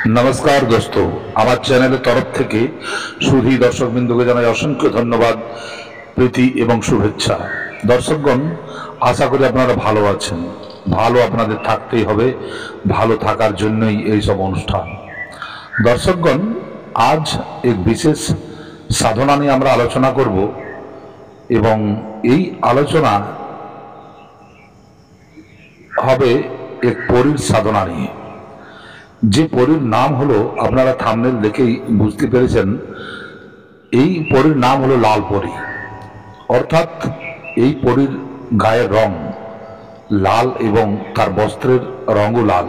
नमस्कार दोस्तों, আমার চ্যানেলের তরফ থেকে সুধী দর্শকবৃন্দকে জানাই অসংখ্য ধন্যবাদ, প্রীতি এবং শুভেচ্ছা। দর্শকগণ, আশা করি আপনারা ভালো আছেন। ভালো আপনাদের থাকতেই হবে, ভালো থাকার জন্যই এই সব অনুষ্ঠান। দর্শকগণ, আজ এক বিশেষ সাধনা নিয়ে আমরা আলোচনা করব এবং এই আলোচনা হবে এক পরীর সাধনা নিয়ে। যে পরীর নাম হলো, আপনারা থাম্বনেল দেখেই বুঝতে পেরেছেন, এই পরীর নাম হলো লাল পরী। অর্থাৎ এই পরীর গায়ের রং লাল এবং তার বস্ত্রের রঙও লাল।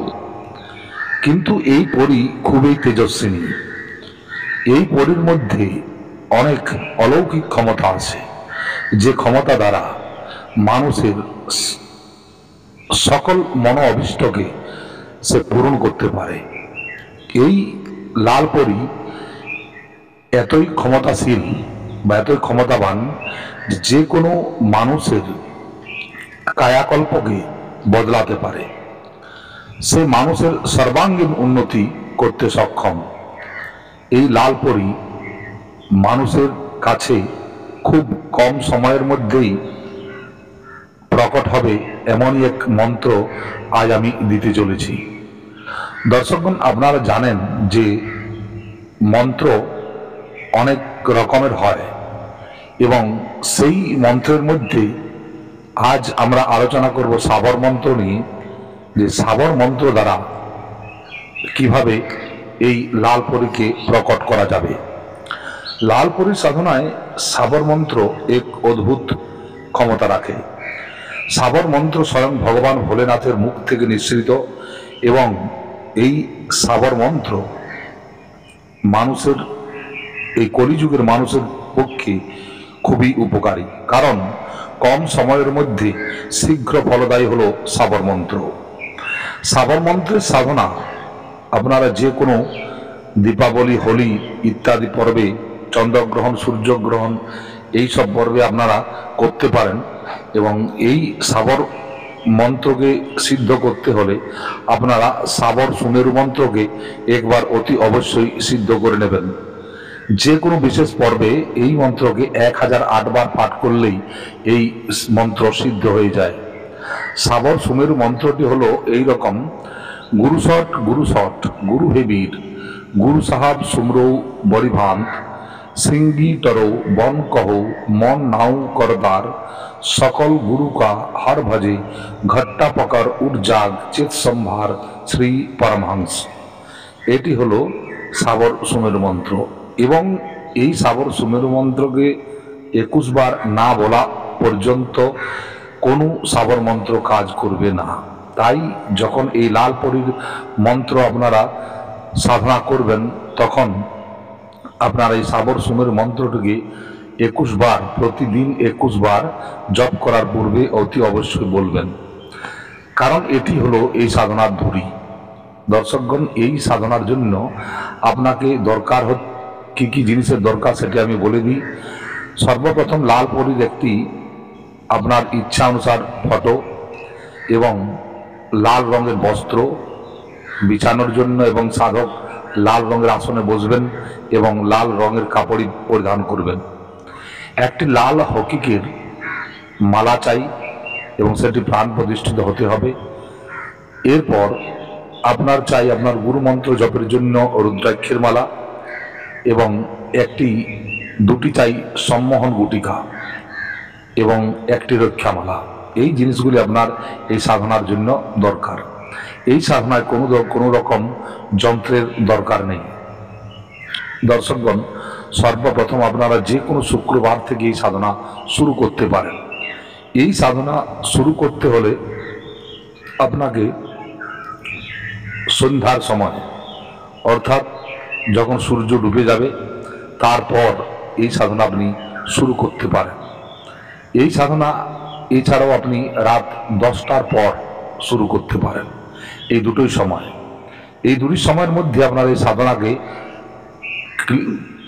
কিন্তু এই পরী খুবই তেজস্বিনী। এই পরীর মধ্যে অনেক অলৌকিক ক্ষমতা আছে, যে ক্ষমতা দ্বারা মানুষের সকল মনো অভীষ্টকে সে পূরণ করতে পারে। এই লাল পরী এতই ক্ষমতাশীল বা এতই ক্ষমতাবান যে কোনো মানুষের কায়াকল্পকে বদলাতে পারে। সে মানুষের সর্বাঙ্গীন উন্নতি করতে সক্ষম। এই লাল পরী মানুষের কাছে খুব কম সময়ের মধ্যেই প্রকট হবে, এমনই এক মন্ত্র আজ আমি দিতে চলেছি। দর্শকগণ, আপনারা জানেন যে মন্ত্র অনেক রকমের হয় এবং সেই মন্ত্রের মধ্যে আজ আমরা আলোচনা করব সাবর মন্ত্র নিয়ে, যে সাবর মন্ত্র দ্বারা কিভাবে এই লাল পরীকে প্রকট করা যাবে। লাল পরীর সাধনায় সাবর মন্ত্র এক অদ্ভুত ক্ষমতা রাখে। সাবর মন্ত্র স্বয়ং ভগবান ভোলেনাথের মুখ থেকে নিঃসৃত এবং এই সাবর মন্ত্র মানুষের, এই কলিযুগের মানুষের পক্ষে খুবই উপকারী, কারণ কম সময়ের মধ্যে শীঘ্র ফলদায়ী হলো সাবর মন্ত্র। সাবর মন্ত্রের সাধনা আপনারা যে কোনো দীপাবলি, হোলি ইত্যাদি পর্বে, চন্দ্রগ্রহণ, সূর্যগ্রহণ, এই সব পর্বে আপনারা করতে পারেন। এবং এই সাবর মন্ত্রকে সিদ্ধ করতে হলে আপনারা সাবর সুমেরু মন্ত্রকে একবার অতি অবশ্যই সিদ্ধ করে নেবেন। যে কোনো বিশেষ পর্বে এই মন্ত্রকে 1008 বার পাঠ করলেই এই মন্ত্র সিদ্ধ হয়ে যায়। সাবর সুমেরু মন্ত্রটি হলো এই রকম: গুরু শট গুরু শট গুরু হে বীর, গুরু সাহাব সুমরৌ বড়ি ভান্ত, সিঙ্গি টরৌ বন কহো মন নাও করদার, সকল গুরু কা হর ভজে ঘট্টা পকর উঠ জাগ চিত সম্ভার শ্রী পরমহংস। এটি হলো সাবর সুমেরু মন্ত্র। এবং এই সাবর সুমেরু মন্ত্রকে 21 বার না বলা পর্যন্ত কোনো সাবর মন্ত্র কাজ করবে না। তাই যখন এই লাল পরীর মন্ত্র আপনারা সাধনা করবেন, তখন আপনারা এই সাবর সুমেরু মন্ত্রটিকে 21 বার, প্রতিদিন 21 বার জপ করার পূর্বে অতি অবশ্যই বলবেন, কারণ এটি হলো এই সাধনার ধুরি। দর্শকগণ, এই সাধনার জন্য আপনাকে দরকার কি কি জিনিসের দরকার সেটি আমি বলে দিই। সর্বপ্রথম লাল পরীর একটি আপনার ইচ্ছা অনুসার ফটো এবং লাল রঙের বস্ত্র বিছানোর জন্য, এবং সাধক লাল রঙের আসনে বসবেন এবং লাল রঙের কাপড়ই পরিধান করবেন। একটি লাল হকিকের মালা চাই এবং সেটি প্রাণ প্রতিষ্ঠিত হতে হবে। এরপর আপনার চাই আপনার গুরু মন্ত্র জপের জন্য রুদ্রাক্ষের মালা এবং দুটি চাই সম্মোহন গুটিকা এবং একটি রক্ষামালা। এই জিনিসগুলি আপনার এই সাধনার জন্য দরকার। এই সাধনায় কোনো রকম যন্ত্রের দরকার নেই। দর্শকগণ, সর্বপ্রথম আপনারা যে কোনো শুক্রবার থেকে এই সাধনা শুরু করতে পারেন। এই সাধনা শুরু করতে হলে আপনাকে সন্ধ্যার সময়, অর্থাৎ যখন সূর্য ডুবে যাবে তারপর এই সাধনা আপনি শুরু করতে পারেন। এই সাধনা এছাড়াও আপনি রাত 10টার পর শুরু করতে পারেন। এই দুটোই সময়, এই দুটি সময়ের মধ্যে আপনার এই সাধনাকে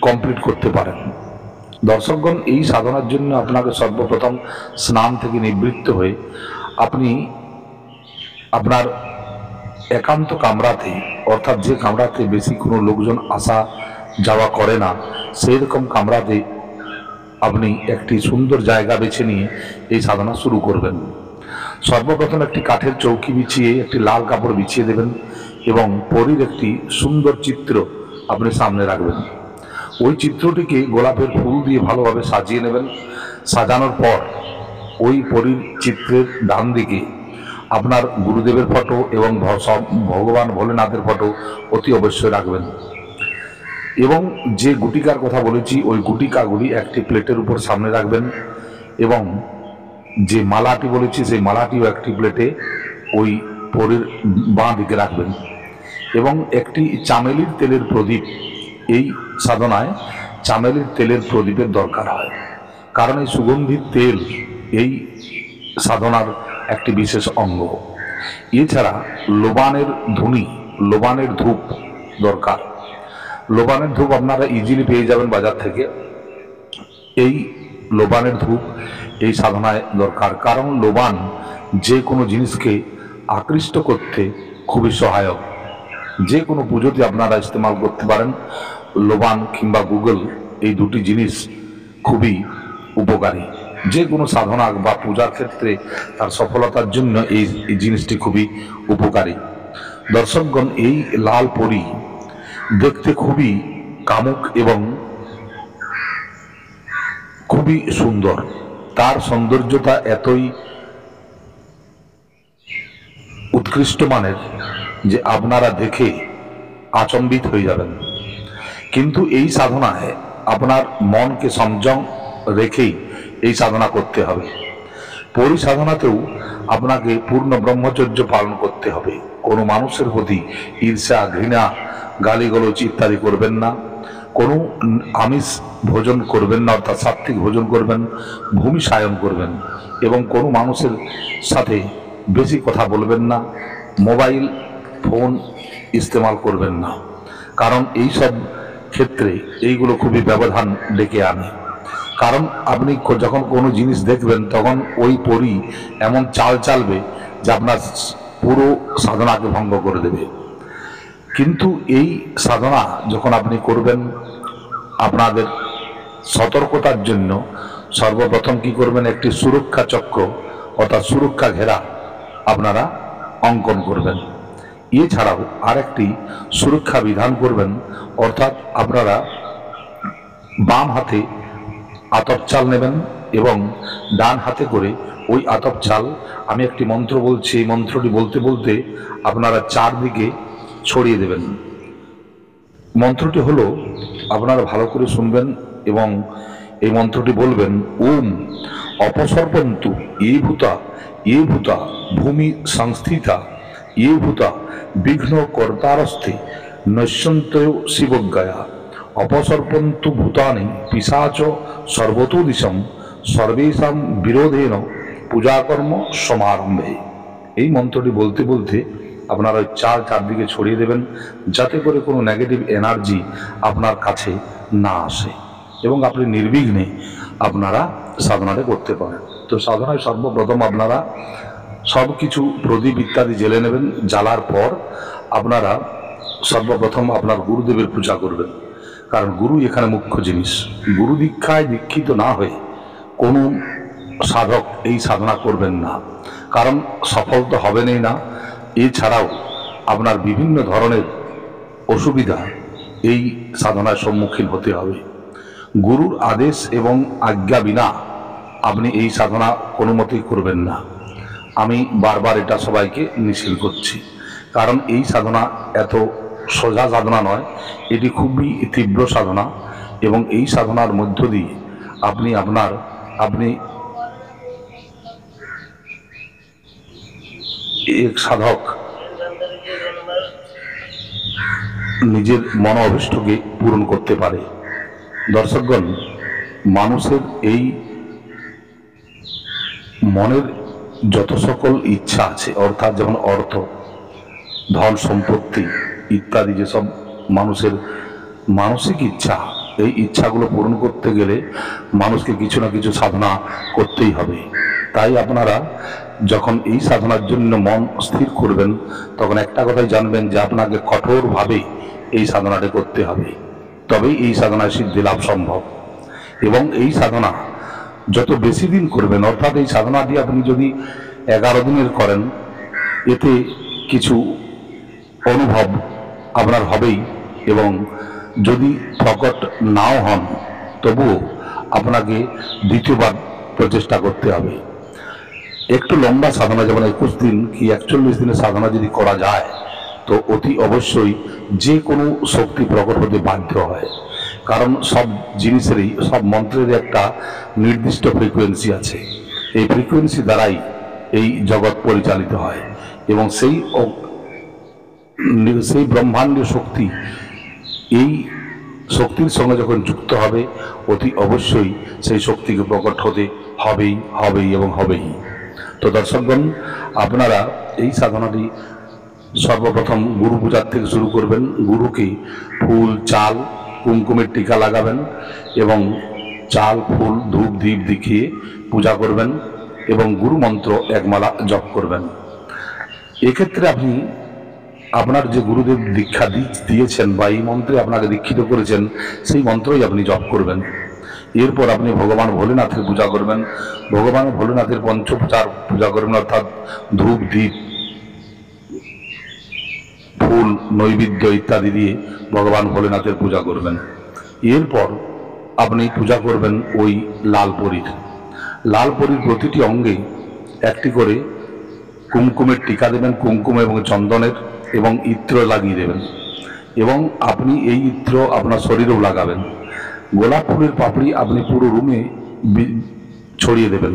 কমপ্লিট করতে পারেন। দর্শকগণ, এই সাধনার জন্য আপনাকে সর্বপ্রথম স্নান থেকে নিবৃত্ত হয়ে আপনি আপনার একান্ত কামরাতে, অর্থাৎ যে কামরাতে বেশি কোনো লোকজন আসা যাওয়া করে না, সেই রকম কামরাতে আপনি একটি সুন্দর জায়গা বেছে নিয়ে এই সাধনা শুরু করবেন। সর্বপ্রথম একটি কাঠের চৌকি বিছিয়ে একটি লাল কাপড় বিছিয়ে দেবেন এবং পরীর একটি সুন্দর চিত্র আপনি সামনে রাখবেন। ওই চিত্রটিকে গোলাপের ফুল দিয়ে ভালোভাবে সাজিয়ে নেবেন। সাজানোর পর ওই পরীর চিত্রের ডান দিকে আপনার গুরুদেবের ফটো এবং ভগবান ভোলেনাথের ফটো অতি অবশ্যই রাখবেন। এবং যে গুটিকার কথা বলেছি ওই গুটিকাগুলি একটি প্লেটের উপর সামনে রাখবেন এবং যে মালাটি বলেছি সেই মালাটিও একটি প্লেটে ওই পরীর বাঁ দিকে রাখবেন। এবং একটি চামেলির তেলের প্রদীপ, এই সাধনায় চামেলির তেলের প্রদীপের দরকার হয়, কারণ এই সুগন্ধির তেল এই সাধনার একটি বিশেষ অঙ্গ। এছাড়া লোবানের ধুনি, লোবানের ধূপ দরকার। লোবানের ধূপ আপনারা ইজিলি পেয়ে যাবেন বাজার থেকে। এই লোবানের ধূপ এই সাধনায় দরকার, কারণ লোবান যে কোনো জিনিসকে আকৃষ্ট করতে খুবই সহায়ক। যে কোনো পুজোতে আপনারা ইস্তেমাল করতে পারেন লোবান কিংবা গুগল, এই দুটি জিনিস খুবই উপকারী। যে কোনো সাধনা বা পূজার ক্ষেত্রে তার সফলতার জন্য এই জিনিসটি খুবই উপকারী। দর্শকগণ, এই লাল পরী দেখতে খুবই কামুক এবং খুবই সুন্দর। তার সৌন্দর্যতা এতই উৎকৃষ্ট মানের যে আপনারা দেখে আচম্বিত হয়ে যাবেন। কিন্তু এই সাধনায় আপনার মনকে সংযম রেখেই এই সাধনা করতে হবে। পরিসাধনাতেও আপনাকে পূর্ণ ব্রহ্মচর্য পালন করতে হবে। কোনো মানুষের প্রতি ঈর্ষা, ঘৃণা, গালিগালাজ ইত্যাদি করবেন না। কোনো আমিষ ভোজন করবেন না, অর্থাৎ সাত্ত্বিক ভোজন করবেন, ভূমি সায়ন করবেন এবং কোনো মানুষের সাথে বেশি কথা বলবেন না, মোবাইল ফোন ইস্তেমাল করবেন না, কারণ এই সব ক্ষেত্রে এইগুলো খুবই ব্যবধান ডেকে আনে। কারণ আপনি যখন কোনো জিনিস দেখবেন তখন ওই পরী এমন চাল চালবে যে আপনার পুরো সাধনাকে ভঙ্গ করে দেবে। কিন্তু এই সাধনা যখন আপনি করবেন, আপনাদের সতর্কতার জন্য সর্বপ্রথম কি করবেন, একটি সুরক্ষা চক্র অর্থাৎ সুরক্ষা ঘেরা আপনারা অঙ্কন করবেন। এছাড়াও আরেকটি সুরক্ষা বিধান করবেন, অর্থাৎ আপনারা বাম হাতে আতপ চাল নেবেন এবং ডান হাতে করে ওই আতপ চাল, আমি একটি মন্ত্র বলছি, এই মন্ত্রটি বলতে বলতে আপনারা চারদিকে ছড়িয়ে দেবেন। মন্ত্রটি হলো, আপনারা ভালো করে শুনবেন এবং এই মন্ত্রটি বলবেন, ওম অপসর্পন্তু এ ভূতা ভূমি সংস্থিতা এ ভূতা বিঘ্ন কর্তারস্তে নশ্যন্ত শিবজ্ঞয়া অপসর্পন্তু ভূতানি পিশাচ সর্বতো দিশম সর্বেশাম বিরোধেন পূজাকর্ম সমারম্ভে। এই মন্ত্রটি বলতে বলতে আপনারা ওই চারদিকে ছড়িয়ে দেবেন, যাতে করে কোনো নেগেটিভ এনার্জি আপনার কাছে না আসে এবং আপনি নির্বিঘ্নে আপনারা সাধনাটা করতে পারেন। তো সাধনায় সর্বপ্রথম আপনারা সব কিছু প্রদীপ ইত্যাদি জেলে নেবেন। জ্বালার পর আপনারা সর্বপ্রথম আপনার গুরুদেবের পূজা করবেন, কারণ গুরু এখানে মুখ্য জিনিস। গুরু দীক্ষায় দীক্ষিত না হয়ে কোনো সাধক এই সাধনা করবেন না, কারণ সফল তো হবেনই না, এছাড়াও আপনার বিভিন্ন ধরনের অসুবিধা এই সাধনার সম্মুখীন হতে হবে। গুরুর আদেশ এবং আজ্ঞা বিনা আপনি এই সাধনা কোনো মতেই করবেন না। আমি বারবার এটা সবাইকে নিষেধ করছি, কারণ এই সাধনা এত সোজা সাধনা নয়, এটি খুবই তীব্র সাধনা এবং এই সাধনার মধ্য দিয়ে আপনি এক সাধক নিজের মন অভিষ্টকে পূরণ করতে পারে। দর্শকগণ, মানুষের এই মনের যত সকল ইচ্ছা আছে, অর্থাৎ যেমন অর্থ, ধন সম্পত্তি ইত্যাদি, যেসব মানুষের মানসিক ইচ্ছা, এই ইচ্ছাগুলো পূরণ করতে গেলে মানুষকে কিছু না কিছু সাধনা করতেই হবে। তাই আপনারা যখন এই সাধনার জন্য মন স্থির করবেন, তখন একটা কথাই জানবেন যে আপনাকে কঠোরভাবে এই সাধনাটি করতে হবে, তবেই এই সাধনায় সিদ্ধি লাভ সম্ভব। এবং এই সাধনা যত বেশি দিন করবেন, অর্থাৎ এই সাধনাটি আপনি যদি 11 দিনের করেন, এতে কিছু অনুভব আপনার হবেই। এবং যদি প্রকট নাও হন, তবুও আপনাকে দ্বিতীয়বার প্রচেষ্টা করতে হবে। একটু লম্বা সাধনা, যেমন 21 দিন কি 41 দিনের সাধনা যদি করা যায়, তো অতি অবশ্যই যে কোনো শক্তি প্রকট হতে বাধ্য হয়। কারণ সব জিনিসেরই, সব মন্ত্রের একটা নির্দিষ্ট ফ্রিকোয়েন্সি আছে। এই ফ্রিকোয়েন্সি দ্বারাই এই জগৎ পরিচালিত হয়, এবং সেই ব্রহ্মাণ্ডীয় শক্তি এই শক্তির সঙ্গে যখন যুক্ত হবে, অতি অবশ্যই সেই শক্তিকে প্রকট হতে হবেই এবং হবেই। তো দর্শকগণ, আপনারা এই সাধনাটি সর্বপ্রথম গুরু পূজার থেকে শুরু করবেন। গুরুকে ফুল, চাল, কুমকুমের টিকা লাগাবেন এবং চাল, ফুল, ধূপ, দীপ দেখিয়ে পূজা করবেন এবং গুরু মন্ত্র একমালা জপ করবেন। এক্ষেত্রে আপনি আপনার যে গুরুদেব দীক্ষা দিয়েছেন বা এই মন্ত্রে আপনাকে দীক্ষিত করেছেন, সেই মন্ত্রই আপনি জপ করবেন। এরপর আপনি ভগবান ভোলেনাথের পূজা করবেন। ভগবান ভোলেনাথের পঞ্চোপচার পূজা করবেন, অর্থাৎ ধূপ, দ্বীপ, ফুল, নৈবেদ্য ইত্যাদি দিয়ে ভগবান ভোলেনাথের পূজা করবেন। এরপর আপনি পূজা করবেন ওই লাল পরীর। লাল পরীর প্রতিটি অঙ্গে একটি করে কুমকুমের টিকা দেবেন, কুমকুম এবং চন্দনের, এবং ইত্র লাগিয়ে দেবেন। এবং আপনি এই ইত্র আপনার শরীরেও লাগাবেন। গোলাপ ফুলের পাপড়ি আপনি পুরো রুমে ছড়িয়ে দেবেন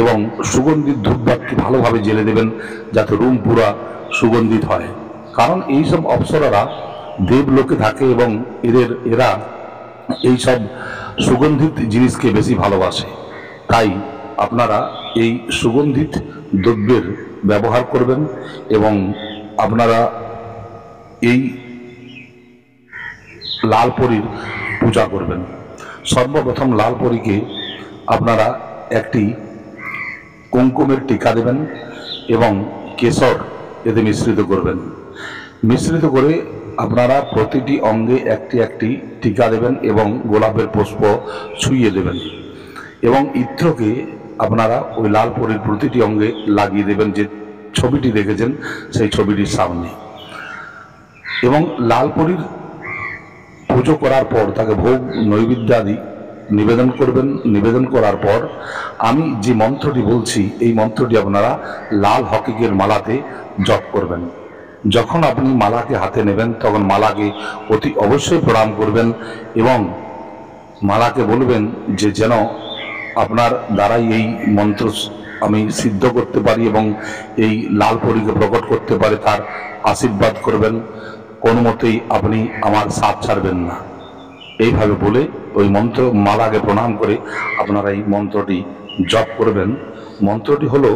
এবং সুগন্ধিত ধূপবাতি ভালোভাবে জ্বেলে দেবেন, যাতে রুম পুরা সুগন্ধিত হয়। কারণ এইসব অপ্সরারা দেবলোকে থাকে এবং এরা এইসব সুগন্ধিত জিনিসকে বেশি ভালোবাসে। তাই আপনারা এই সুগন্ধিত দ্রব্যের ব্যবহার করবেন এবং আপনারা এই লাল পরীর পূজা করবেন। সর্বপ্রথম লাল পরীকে আপনারা একটি কুমকুমের টিকা দেবেন এবং কেশর এতে মিশ্রিত করবেন। মিশ্রিত করে আপনারা প্রতিটি অঙ্গে একটি একটি টিকা দেবেন এবং গোলাপের পুষ্প ছুঁয়ে দেবেন এবং ইত্রকে আপনারা ওই লাল পরীর প্রতিটি অঙ্গে লাগিয়ে দেবেন, যে ছবিটি দেখেছেন সেই ছবিটির সামনে। এবং লাল পরীর পুজো করার পর তাকে ভোগ, নৈবেদ্য আদি নিবেদন করবেন। নিবেদন করার পর আমি যে মন্ত্রটি বলছি, এই মন্ত্রটি আপনারা লাল হকিকের মালাতে জপ করবেন। যখন আপনি মালাকে হাতে নেবেন, তখন মালাকে অতি অবশ্যই প্রণাম করবেন এবং মালাকে বলবেন যে যেন আপনার দ্বারাই এই মন্ত্র আমি সিদ্ধ করতে পারি এবং এই লাল পরীকে প্রকট করতে পারে, তার আশীর্বাদ করবেন। কোনো মতেই আপনি আমার সাথ ছাড়বেন না, এইভাবে বলে ওই মন্ত্র মালাকে প্রণাম করে আপনারা এই মন্ত্রটি জপ করবেন। মন্ত্রটি হলো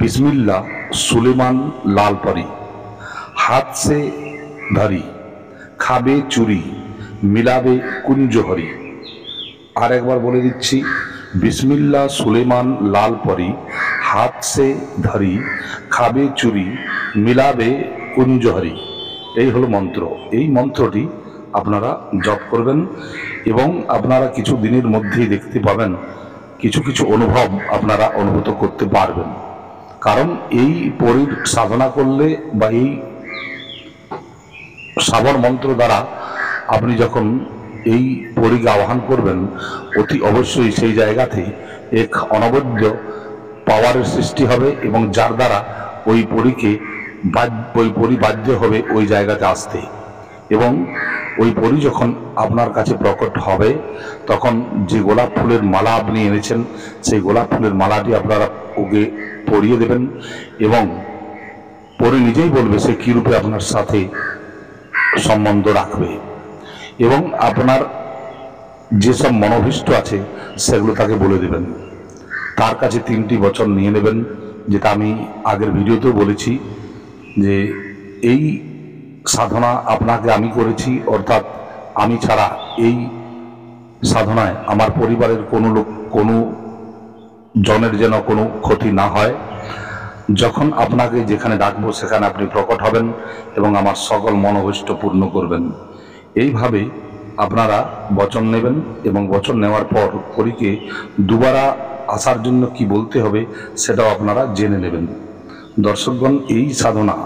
बिस्मिल्लाह सुलेमान लाल परी, हाथ से धरी खाबे चुरी मिलाबे कुंज हरी। আর একবার বলে দিচ্ছি, বিসমিল্লাহ সুলেমান লাল পরি, হাত সে ধরি খাবে চুরি মিলাবে কুঞ্জ হরি। এই হলো মন্ত্র। এই মন্ত্রটি আপনারা জপ করবেন এবং আপনারা কিছু দিনের মধ্যেই দেখতে পাবেন কিছু কিছু অনুভব আপনারা অনুভূত করতে পারবেন। কারণ এই পরীর সাধনা করলে বা এই সাবর মন্ত্র দ্বারা আপনি যখন এই পরীকে আহ্বান করবেন, অতি অবশ্যই সেই জায়গাতে এক অনবদ্য পাওয়ারের সৃষ্টি হবে এবং যার দ্বারা ওই পরীকে ওই পরী বাধ্য হবে ওই জায়গাতে আসতে। এবং ওই পরী যখন আপনার কাছে প্রকট হবে, তখন যে গোলাপ ফুলের মালা আপনি এনেছেন, সেই গোলাপ ফুলের মালাটি আপনারা ওকে পরিয়ে দেবেন এবং পরী নিজেই বলবে সে কী রূপে আপনার সাথে সম্বন্ধ রাখবে এবং আপনার যেসব মনোভীষ্ট আছে সেগুলো তাকে বলে দেবেন। তার কাছে 3টি বচন নিয়ে নেবেন, যেটা আমি আগের ভিডিওতেও বলেছি যে এই সাধনা আপনাকে আমি করেছি, অর্থাৎ আমি ছাড়া এই সাধনায় আমার পরিবারের কোনো লোক, কোনো জনের যেন কোনো ক্ষতি না হয়। যখন আপনাকে যেখানে ডাকবো সেখানে আপনি প্রকট হবেন এবং আমার সকল মনোভীষ্ট পূর্ণ করবেন। এইভাবে আপনারা বচন নেবেন এবং বচন নেওয়ার পর পরীকে দুবারা আসার জন্য কি বলতে হবে সেটাও আপনারা জেনে নেবেন। দর্শকগণ, এই সাধনা